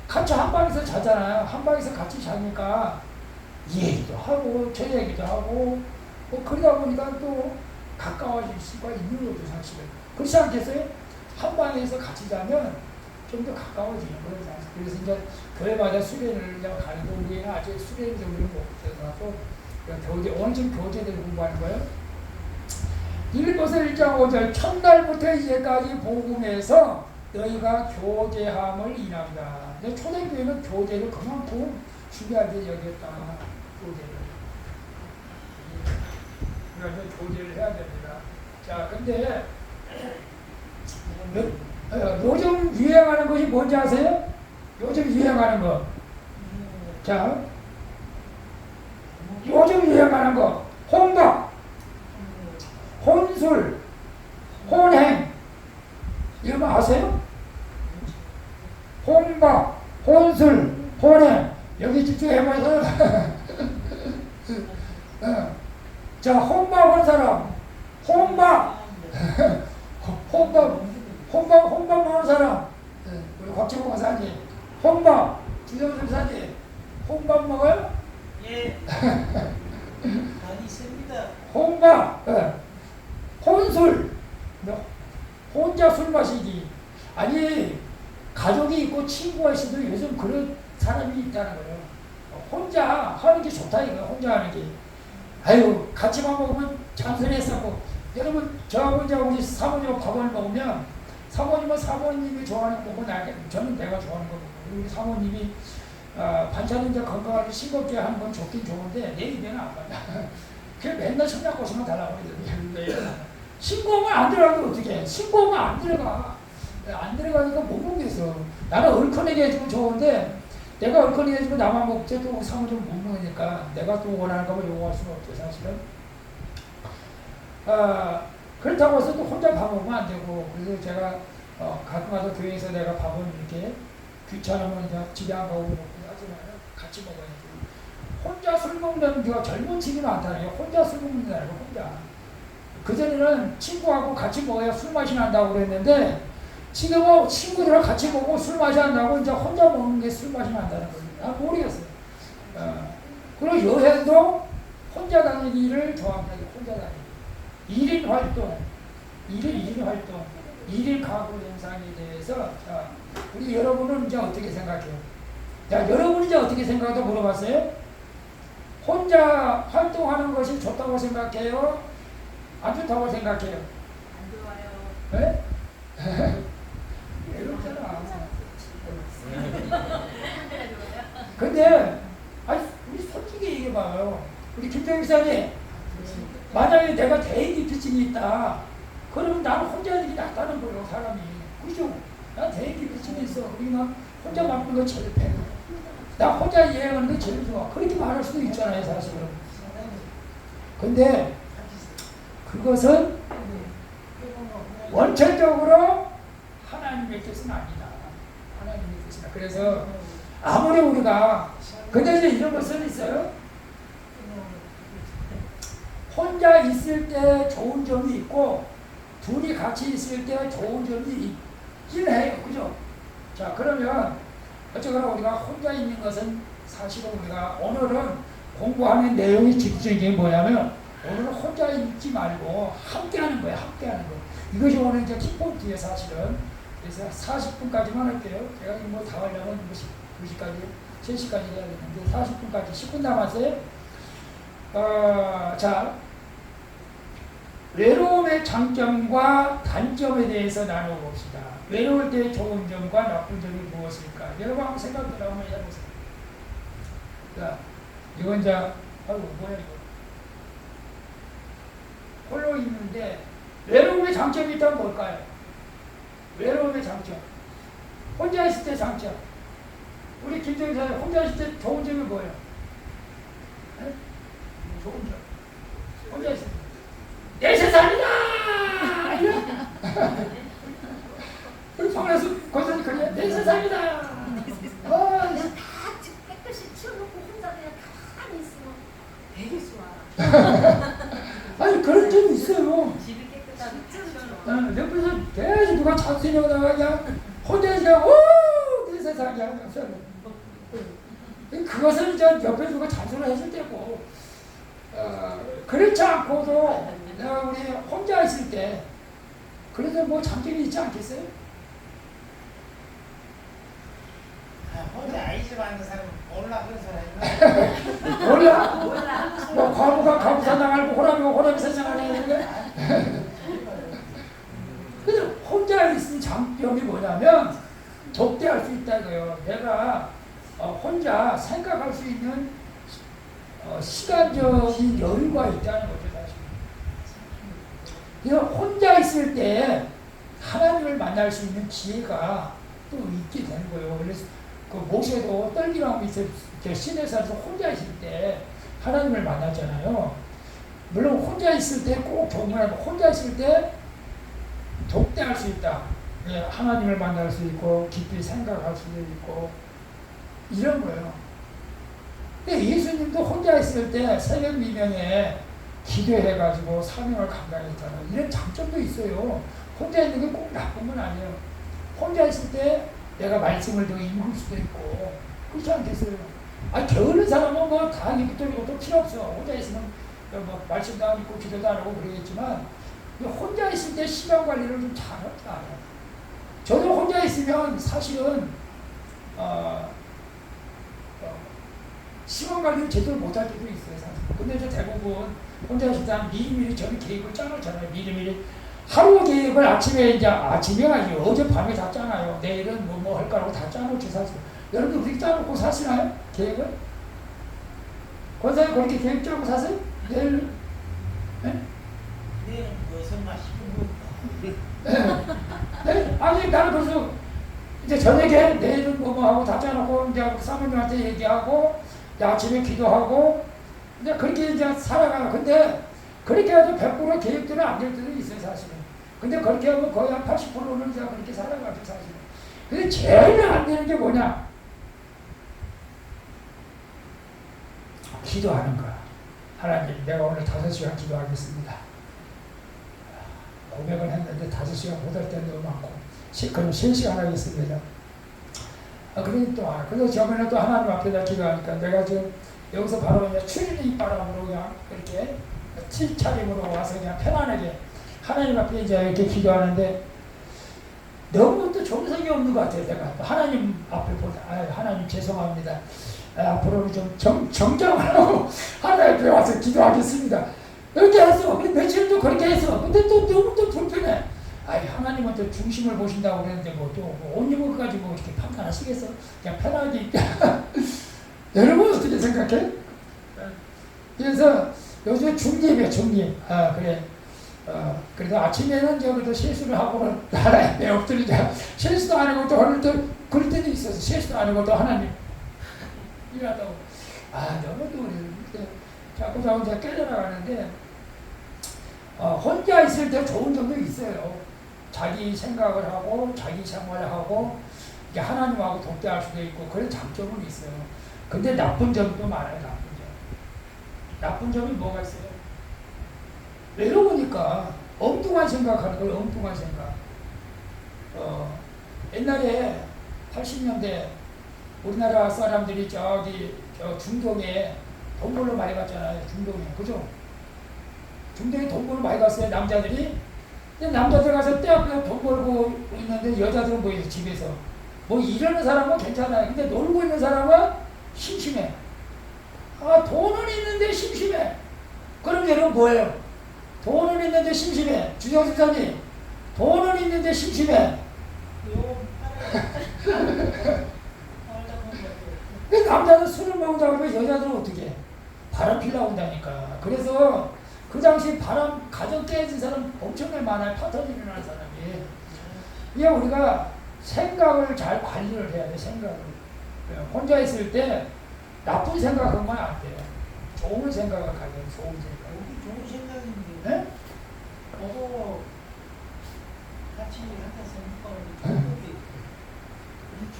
같이 한 방에서 자잖아요. 한 방에서 같이 자니까 이 얘기도 하고 저 얘기도 하고 그러다 보니까 또 가까워질 수가 있는 거죠, 사실은. 그렇지 않겠어요? 한 방에서 같이 자면 좀 더 가까워지는 거예요, 사실. 그래서 이제 교회마다 수련을 가는데 우리는 아직 수련을 우리는 못 해서 원점 교제를 공부하는 거예요. 빌립보서 1장 5절 첫날부터 이제까지 복음에서 너희가 교제함을 인한다. 초대교회는 교제를 그만큼 중요하게 여겼다. 교제를. 그래서 교제를 해야 됩니다. 자, 근데 요즘 유행하는 것이 뭔지 아세요? 요즘 유행하는 거. 자, 요즘 유행하는 거. 혼밥, 혼술, 혼행. 이런 거 아세요? 혼밥, 혼술, 혼행. 여기 집중해봐서. 자, 혼밥한 사람. 혼밥 먹는 사람. 우리 곽지봉 사님. 혼밥. 주정수 사님. 혼밥 먹어요? 예. 많이 있습니다. 혼밥. 혼술. 혼자 술 마시기. 아니, 가족이 있고 친구가 있어도 요즘 그런 사람이 있다는 거예요. 혼자 하는 게 좋다 이거예요. 혼자 하는 게. 아유, 같이만 먹으면 잔소리했었고. 여러분, 저하고 이제 우리 사모님하고 밥을 먹으면 사모님은 사모님이 좋아하는 거 먹고 저는 내가 좋아하는 거 먹고, 우리 사모님이 반찬은 이제 건강하게 싱겁게 하는 건 좋긴 좋은데 내 입에는 안 맞아. 그냥 맨날 청양고추만 달라고 그러거든요. 싱거우면 안 들어가도 어떻게? 싱거우면 안 들어가. 안 들어가니까 못 먹겠어. 나는 얼큰하게 해주면 좋은데 내가 얼큰하게 해주면 나만 먹지 또 사모님 못 먹으니까 내가 또 원하는 거면 요구할 수는 없죠, 사실은. 그렇다고 해서 또 혼자 밥 먹으면 안 되고, 그래서 제가 가끔 가서 교회에서 내가 밥을 이렇게 귀찮으면 이제 집에 안 가고 먹고 하지만 같이 먹어야지. 혼자 술 먹는 젊은 층이 많다네요. 혼자 술 먹는 게 아니고 혼자. 그전에는 친구하고 같이 먹어야 술 맛이 난다고 그랬는데 지금은 친구들하고 같이 먹고 술 마시 한다고 이제 혼자 먹는 게 술 마시면 안다는 겁니다. 난 모르겠어요. 그리고 여행도 혼자 다니기를 좋아합니다. 혼자 다니기. 1인 활동, 1인 활동, 1인 가구 현상에 대해서 자, 우리 여러분은 이제 어떻게 생각해요? 자, 여러분이 이제 어떻게 생각하다고 물어봤어요? 혼자 활동하는 것이 좋다고 생각해요? 안 좋다고 생각해요? 안 좋아요. 네? 외롭잖아. 근데, 아니, 우리 솔직히 얘기해봐요. 우리 김정희 기사님, 만약에 내가 대인 기피증이 있다. 그러면 나는 혼자 있는 게 낫다는 거예요, 사람이. 그죠? 나 대인 기피증이 있어. 그러니까 혼자 먹는 거 제일 배. 나 혼자 여행하는 게 제일 좋아. 그렇게 말할 수도 있잖아요, 사실은. 근데 그것은 원천적으로 하나님의 뜻은 아니다. 하나님의 뜻이다. 그래서 아무리 우리가 근데 이제 이런 것은 있어요. 혼자 있을 때 좋은 점이 있고 둘이 같이 있을 때 좋은 점이 있긴 해요. 그죠? 자, 그러면 어쨌거나 우리가 혼자 있는 것은 사실은 우리가 오늘은 공부하는 내용이 집중적인 게 뭐냐면 오늘은 혼자 있지 말고 함께 하는 거예요. 함께 하는 거. 이것이 오늘 이제 키포인트예요, 사실은. 그래서 40분까지만 할게요. 제가 뭐 다 하려면 2시까지, 3시까지 해야 되는데 40분까지 10분 남았어요. 자, 외로움의 장점과 단점에 대해서 나눠봅시다. 외로울 때 좋은 점과 나쁜 점이 무엇일까? 여러분 한번 생각을 한번 해보세요. 자, 이건 이제, 아이고, 뭐야, 이거. 홀로 있는데, 외로움의 장점이 있다면 뭘까요? 외로움의 장점. 혼자 있을 때 장점. 우리 김정희 사님, 혼자 있을 때 좋은 점이 뭐예요? 네? 좋은 점. 혼자 있을 때. 내 세상이다! 우리 성에서 거기서 그래, 내 세상이다! 그냥 다 깨끗이 치워놓고 혼자 그냥 가만히 있으면 되게 좋아. 아니, 그런 점이 있어요. 집이 깨끗하고 치워놓고. 옆에서 계속 누가 찬스냐고 그냥 혼자 있으면, 오! 내 세상이야. 그것은 이제 옆에 누가 잔소리를 했을 때고, 그렇지 않고도 우리 혼자 있을 때, 그래도 뭐 장점이 있지 않겠어요? 혼자 아이집 하는 사람은 몰라 그런 사람이 몰라? 몰라. 뭐 과부가 과부사 당하고 호랑이가 호랑이사 당하는 거 근데 혼자 있는 장점이 뭐냐면 독대할 수 있다 이거예요. 내가 혼자 생각할 수 있는 시간적인 여유가 있다는 거죠. 사실. 그래서 혼자 있을 때 하나님을 만날 수 있는 기회가 또 있게 되는 거예요. 그래서 그 모세도 떨기라고 시내산에서 혼자 있을 때 하나님을 만났잖아요. 물론 혼자 있을 때 꼭 좋은 건 아니고 혼자 있을 때 독대할 수 있다. 예, 하나님을 만날 수 있고 깊이 생각할 수도 있고 이런 거예요. 근데 예수님도 혼자 있을 때 새벽 미명에 기도해가지고 사명을 감당했잖아요. 이런 장점도 있어요. 혼자 있는 게 꼭 나쁜 건 아니에요. 혼자 있을 때 내가 말씀을 더 읽을 수도 있고 그렇지 않겠어요? 아니 게으른 사람은 뭐 다 읽고 또 필요 없어. 혼자 있으면 뭐 말씀도 안 읽고 기도도 안 하고 그러겠지만 혼자 있을 때 시간 관리를 좀 잘할 줄 알아요. 저도 혼자 있으면 사실은 시간 관리를 제대로 못할 때도 있어요. 사실. 근데 저 대부분 혼자 있을 때 미리미리 저는 계획을 짜놓잖아요. 미리미리 하루 계획을 아침에 아니지 어젯밤에 다 짜놔요. 내일은 뭐 할 거라고 다 짜놓지 사실. 여러분 그렇게 짜놓고 사시나요? 계획을? 권사님 그렇게 계획 짜고 사세요? 내일? 네? 내일은 무슨 맛이고 네? 아니 나는 벌써 이제 저녁에 내일은 뭐 하고 다 짜놓고 이제 사모님한테 얘기하고 아침에 기도하고 이제 그렇게 이제 살아가요. 근데 그렇게 해도 100% 계획대로 안 될 때도 있어요, 사실은. 근데 그렇게 하면 거의 한 80%는 이제 그렇게 살아가죠, 사실은. 근데 제일 안 되는 게 뭐냐? 기도하는 거야. 하나님, 내가 오늘 5시간 기도하겠습니다. 고백을 했는데 5시간 못할 때도 많고, 그럼 3시간 하겠습니다. 그래서 저번에 또 하나님 앞에다 기도하니까 내가 지금 여기서 바로 그냥 추리닝 바람으로 그냥 이렇게 칠차림으로 와서 그냥 편안하게 하나님 앞에 이제 이렇게 기도하는데 너무 또 정성이 없는 것 같아요. 내가 하나님 앞에 보다 하나님 죄송합니다. 앞으로는 좀 정정하고 하나님 앞에 와서 기도하겠습니다. 이렇게 했어. 며칠도 그렇게 했어. 근데 또 너무 또 불편해. 하나님은 또 중심을 보신다고 그랬는데 옷 입은 거 가지고 이렇게 판단하시겠어? 그냥 편하게 입자. 여러분 어떻게 생각해? 그래서 요즘 중립이야, 중립. 그래. 그래도 아침에는 저기도 실수를 하고는 하나님에 엎드리자. 실수도 안 하고 또 그럴 때도 있어서 실수도 안 하고 또 하나님 일하다고. 너무 또 자꾸 이제 깨져나가는데 혼자 있을 때 좋은 점도 있어요. 자기 생각을 하고 자기 생활을 하고 이게 하나님하고 독대할 수도 있고 그런 장점은 있어요. 근데 나쁜 점도 많아요. 나쁜 점이 뭐가 있어요? 외로우니까 엉뚱한 생각하는 거예요. 엉뚱한 생각. 옛날에 80년대 우리나라 사람들이 저 중동에 돈 벌러 많이 갔잖아요. 중동에. 그죠? 중동에 돈 벌러 많이 갔어요. 남자들이. 근데 남자들 가서 떼어서 돈 벌고 있는데 여자들은 뭐예요? 집에서. 뭐 이러는 사람은 괜찮아요. 근데 놀고 있는 사람은 심심해. 돈은 있는데 심심해. 그럼 여러분 뭐예요? 돈은 있는데 심심해. 주정수사님, 돈은 있는데 심심해. 근데 남자는 술을 먹는다고 하면 여자들은 어떻게 해? 바람 피려고 온다니까. 그래서 그 당시 가정 깨진 사람 엄청나게 많아요. 파탄이 일어나는 사람이. 이게 우리가 생각을 잘 관리를 해야 돼, 생각을. 혼자 있을 때 나쁜 생각하면 안 돼요. 좋은 생각을 가져야 돼, 좋은 생각. 좋은 생각인데. 네? 저도 같이 앉아서 먹고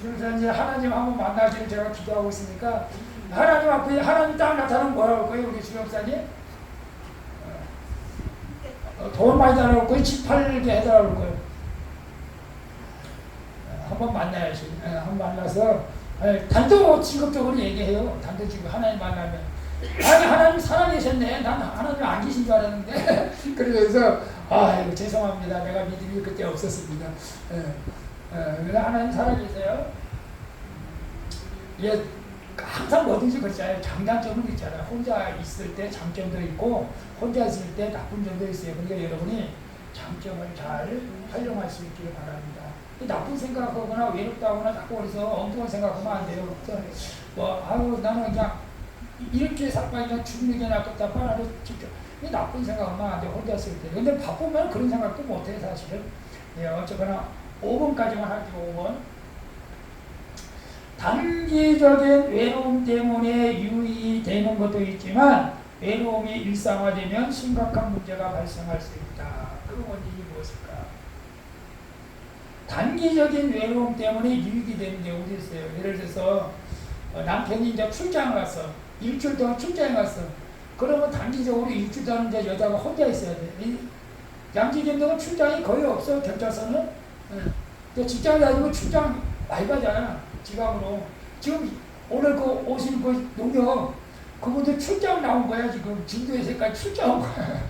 그래서 이제 하나님 한번 만나기를 제가 기도하고 있으니까 하나님 앞에 하나님 딱 나타나면 뭐라고 할 거예요, 우리 주역사님? 돈 많이 달라고 거예요, 집 팔게 해달라고 거예요. 한번 만나야지. 한번 만나서 단도 직업적으로 얘기해요. 단도 직업 하나님 만나면 하나님 살아계셨네. 난 하나님 안 계신 줄 알았는데 그래서 죄송합니다. 내가 믿음이 그때 없었습니다. 그래서 하나님 살아계세요. 예, 항상 뭐든지 그렇잖아요. 장단점은 있잖아요. 혼자 있을 때 장점도 있고 혼자 있을 때 나쁜 점도 있어요. 그러니까 여러분이 장점을 잘 활용할 수 있기를 바랍니다. 나쁜 생각하거나 외롭다거나 자꾸 그래서 엉뚱한 생각하면 안 돼요. 나는 그냥 이렇게 살까 그냥 죽는 게 낫겠다. 빨리 직접. 나쁜 생각하면 안 돼. 혼자 있을 때. 근데 바쁘면 그런 생각도 못 해, 사실은. 어쨌거나 5번까지만 할게요. 5번. 단기적인 외로움 때문에 유의되는 것도 있지만 외로움이 일상화되면 심각한 문제가 발생할 수 있다. 그 원인이 무엇일까? 단기적인 외로움 때문에 유익이 되는 경우도 있어요. 예를 들어서 남편이 이제 출장을 갔어. 일주일 동안 출장에 갔어. 그러면 단기적으로 일주일 동안 이제 여자가 혼자 있어야 돼. 양지경동은 출장이 거의 없어. 경찰서는. 직장에 다니면 출장 많이 가잖아. 지방으로. 지금 오늘 오신 농협 그분들 출장 나온 거야. 지금 진도에서까지 출장 온 거야.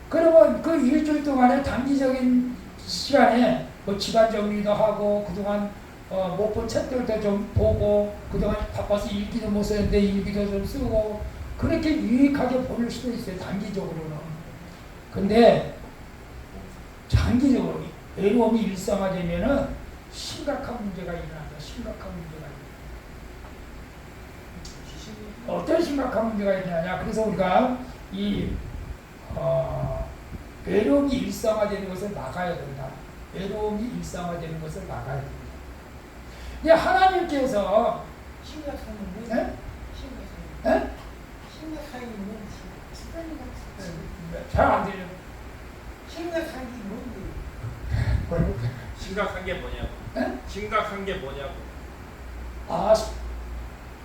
그러면 그 일주일 동안에 단기적인 시간에 뭐 집안 정리도 하고 그동안 못 본 책들도 좀 보고 그동안 바빠서 일기도 못 썼는데 일기도 좀 쓰고 그렇게 유익하게 보낼 수도 있어요. 단기적으로는. 근데 장기적으로 외로움이 일상화되면은 심각한 문제가 일어난다. 심각한 문제가 일어난다. 어떤 심각한 문제가 있느냐. 그래서 우리가 이 외로움이 일상화되는 것을 막아야 된다. 외로움이 일상화되는 것을 막아야 된다. 근데 하나님께서 심각한 건 뭐지? 네? 심각한 게 뭔지. 잘 안 들려. 심각한 게 뭔데? 뭐라고? 심각한 게 뭐냐고. 네? 심각한 게 뭐냐고.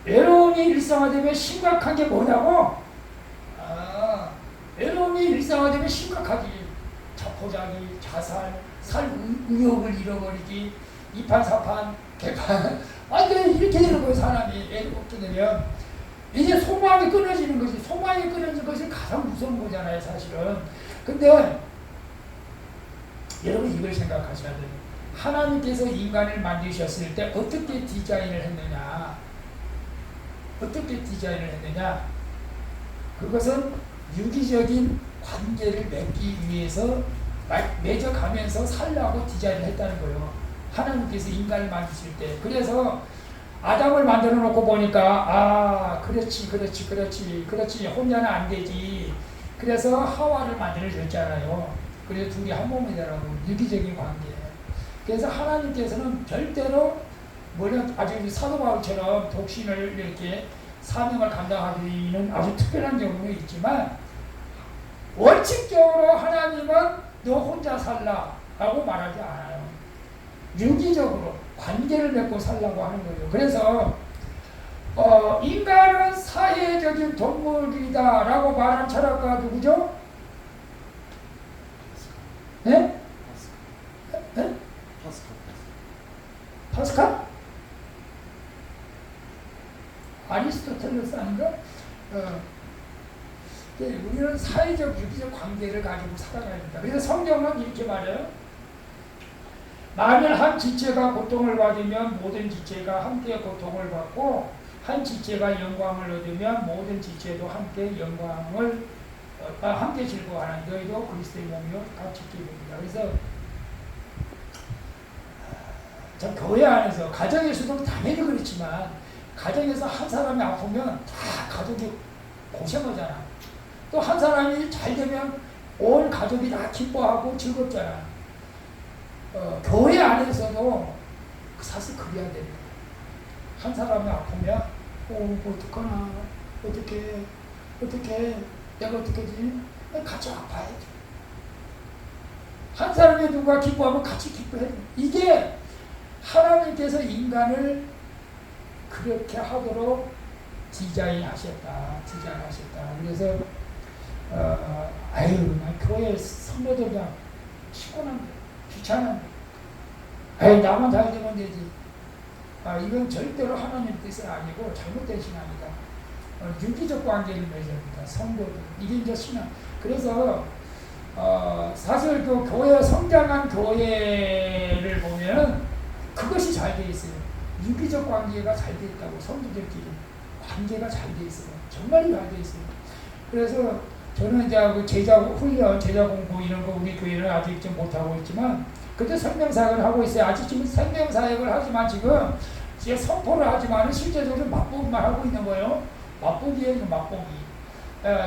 외로움이 일상화되면 심각한 게 뭐냐고? 외로움이 일상화되면 심각하지. 자포자기, 자살, 살 의욕을 잃어버리지, 이판사판 개판 완전히 이렇게 되는 거예요. 사람이 애를 먹게 되면 이제 소망이 끊어지는 것이, 소망이 끊어지는 것이 가장 무서운 거잖아요, 사실은. 근데 여러분 이걸 생각하셔야 돼요. 하나님께서 인간을 만드셨을 때 어떻게 디자인을 했느냐? 어떻게 디자인을 했느냐? 그것은 유기적인 관계를 맺기 위해서 맺어가면서 살라고 디자인을 했다는 거예요. 하나님께서 인간을 만드실 때. 그래서 아담을 만들어 놓고 보니까 그렇지 혼자는 안 되지. 그래서 하와를 만들어 줬잖아요. 그래서 둘이 한 몸이 되라고, 유기적인 관계. 그래서 하나님께서는 절대로 아주 사도 바울처럼 독신을 이렇게 사명을 감당하기는 아주 특별한 경우는 있지만, 원칙적으로 하나님은 너 혼자 살라라고 말하지 않아요. 유기적으로 관계를 맺고 살라고 하는 거예요. 그래서 인간은 사회적인 동물이다라고 말한 철학가 누구죠? 네? 네? 파스칼? 아리스토텔레스 아닌가? 우리는 사회적 유기적 관계를 가지고 살아가야 된다. 그래서 성경은 이렇게 말해요. 만일 한 지체가 고통을 받으면 모든 지체가 함께 고통을 받고, 한 지체가 영광을 얻으면 모든 지체도 함께 영광을 함께 즐거워하는 너희도 그리스도의 몸이요 같이 기릅니다. 그래서 참 교회 안에서, 가정에서도 당연히 그렇지만, 가정에서 한 사람이 아프면 다 가족이 고생하잖아. 또 한 사람이 잘 되면 온 가족이 다 기뻐하고 즐겁잖아. 교회 안에서도 사실 그래야 됩니다. 한 사람이 아프면 어떡하나, 어떻게 내가 어떻게 하지? 같이 아파야죠. 한 사람이 누가 기뻐하면 같이 기뻐해야 돼요. 이게 하나님께서 인간을 그렇게 하도록 디자인하셨다. 그래서 난 교회 성도들 그냥 피곤한데, 귀찮은데, 나만 잘 되면 되지. 이건 절대로 하나님 뜻이 아니고 잘못된 신앙이다. 유기적 관계를 맺어야 됩니다. 성도들. 이게 이제 신앙. 그래서 사실 그 교회, 성장한 교회를 보면은 그것이 잘 돼 있어요. 유기적 관계가 잘 돼 있다고. 성도들끼리 관계가 잘 돼 있어요. 정말 잘 돼 있어요. 그래서 저는 이제 그 제자 훈련, 제자 공부 이런 거 우리 교회는 아직 좀 못하고 있지만, 그때 생명사역을 하고 있어요. 아직 지금 생명사역을 하지만 지금 이제 선포를 하지만 실제적으로 맛보기만 하고 있는 거예요. 맛보기예요, 맛보기.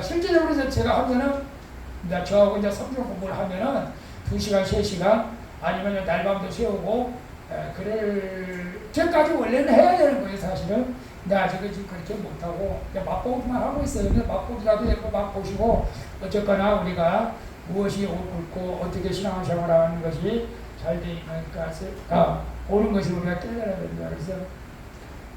실제적으로 제가 하면은, 저하고 이제 성경 공부를 하면은 2시간, 3시간 아니면 날밤도 세우고, 그럴 때까지 원래는 해야 되는 거예요, 사실은. 근데 아직은 지금 그렇게 못하고 그냥 맛보기만 하고 있어요. 근데 맛보기라도 해서 맛보시고, 어쨌거나 우리가 무엇이 옳고 어떻게 신앙생활하는 것이 잘 되니까 옳은 것이 우리가 깨달아야 된다. 그래서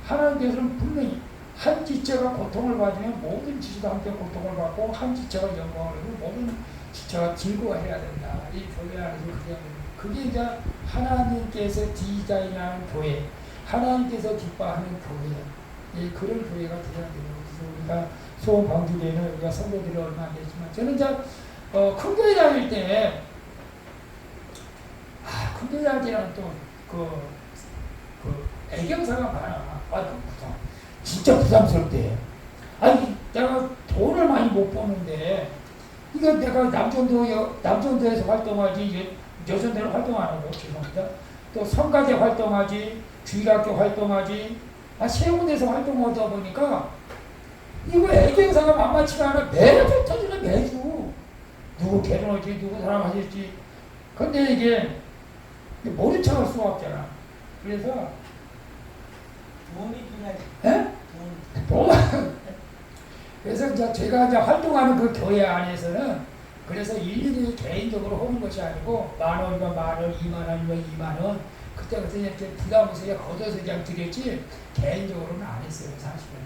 하나님께서는 분명히 한 지체가 고통을 받으면 모든 지체도 함께 고통을 받고, 한 지체가 영광을 얻고 모든 지체가 즐거워해야 된다. 이 교회 안에서 그게 이제 하나님께서 디자인하는 교회, 하나님께서 기뻐하는 교회, 그런 교회가 되어야 돼요. 그래서 우리가 소원 방주교회는 우리가 성도들이 얼마 안 됐지만, 저는 이제 큰 교회 다닐 때, 큰 교회 다닐 때는 또 애경사가 많아. 진짜 부담스럽대. 내가 돈을 많이 못 버는데, 이거 내가 남전도에서 활동하지, 여전대로 활동 안 하고, 죄송합니다. 또 성가대 활동하지, 주일학교 활동하지, 세 군데서 활동하다 보니까, 이거 애경사가 만만치가 않아. 매주 터지네, 매주. 누구 결혼하지, 누구 사랑하실지. 근데 이게 모른 척 할 수가 없잖아. 그래서, 돈이 필요하지. 예? 돈. 그래서 이제 제가 이제 활동하는 그 교회 안에서는, 그래서 일일이 개인적으로 하는 것이 아니고, 10,000원이면 10,000원, 20,000원이면 20,000원, 그때 이렇게 부담 없이 걷어서 그냥 드렸지, 개인적으로는 안 했어요, 사실은.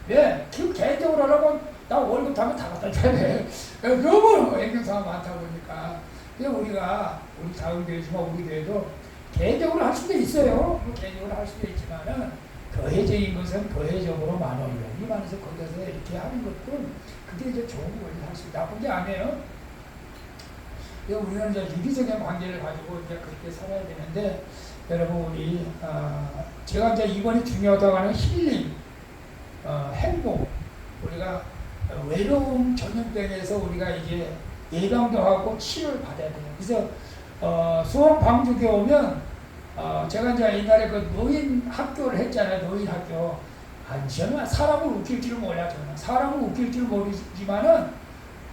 왜? 개인적으로 하려면 나 월급 타면 다 갖다 줘야 돼. 너무 애경사가 많다 보니까. 그러니까 우리 작은 교회지만 우리 교회도 개인적으로 할 수도 있어요. 개인적으로 할 수도 있지만은 거해적인 것은 거해적으로 만원이요. 이 안에서 거기서 이렇게 하는 것도 그게 이제 좋은 거예요. 사실 나쁜 게 아니에요. 우리는 이제 유기적인 관계를 가지고 이제 그렇게 살아야 되는데, 여러분 우리 제가 이제 이번에 중요하다고 하는 힐링, 행복, 우리가 외로움 전염병에서 우리가 이제 예방도 하고 치료를 받아야 돼요. 그래서 수원 방주교 오면 제가 이제 옛날에 그 노인 학교를 했잖아요. 노인 학교. 저는 사람을 웃길 줄 몰라. 저는 사람을 웃길 줄 모르지만은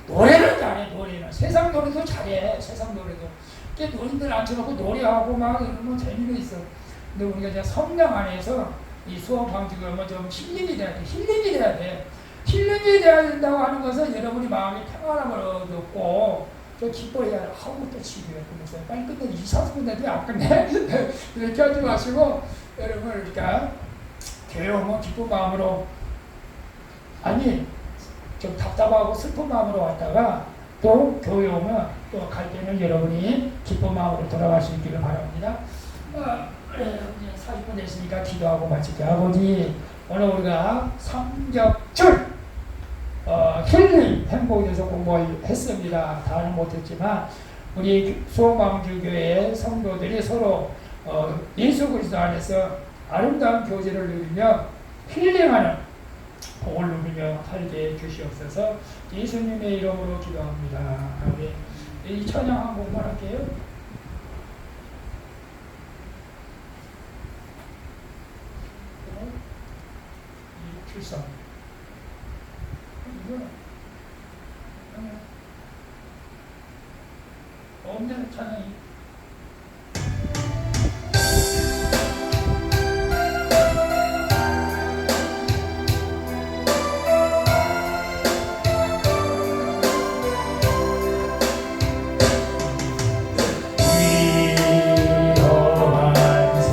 노래는 잘해. 노래는 세상 노래도 잘해. 세상 노래도. 이렇게 노인들 앉혀놓고 노래하고 막 이러면 재미가 있어. 근데 우리가 이제 성령 안에서 이 수원 방주교 오면 좀 힐링이 돼야 돼. 힐링이 돼야 돼. 힐링이 돼야 된다고 하는 것은 여러분이 마음이 평안함을 얻고 또 기뻐해야 하고 또 치료해. 그래서 빨리 끝내 20-30분 내도 안 끝내. 이렇게 하지 마시고 여러분 그러니까 교회 오면 기쁜 마음으로, 아니 좀 답답하고 슬픈 마음으로 왔다가 또 교회 오면 또 갈 때는 여러분이 기쁜 마음으로 돌아갈 수 있기를 바랍니다. 40분 됐으니까 기도하고 마칠게요. 아버지, 오늘 우리가 삼겹줄 힐링, 행복에 대해서 공부했습니다. 다는 못했지만 우리 수원방주교회 성도들이 서로 예수 그리스도 안에서 아름다운 교제를 누리며 힐링하는 복을 누리며 살게 주시옵소서. 예수님의 이름으로 기도합니다. 아멘. 이 찬양 한 곡만 할게요. 이 필성. 이거 없는 찬양이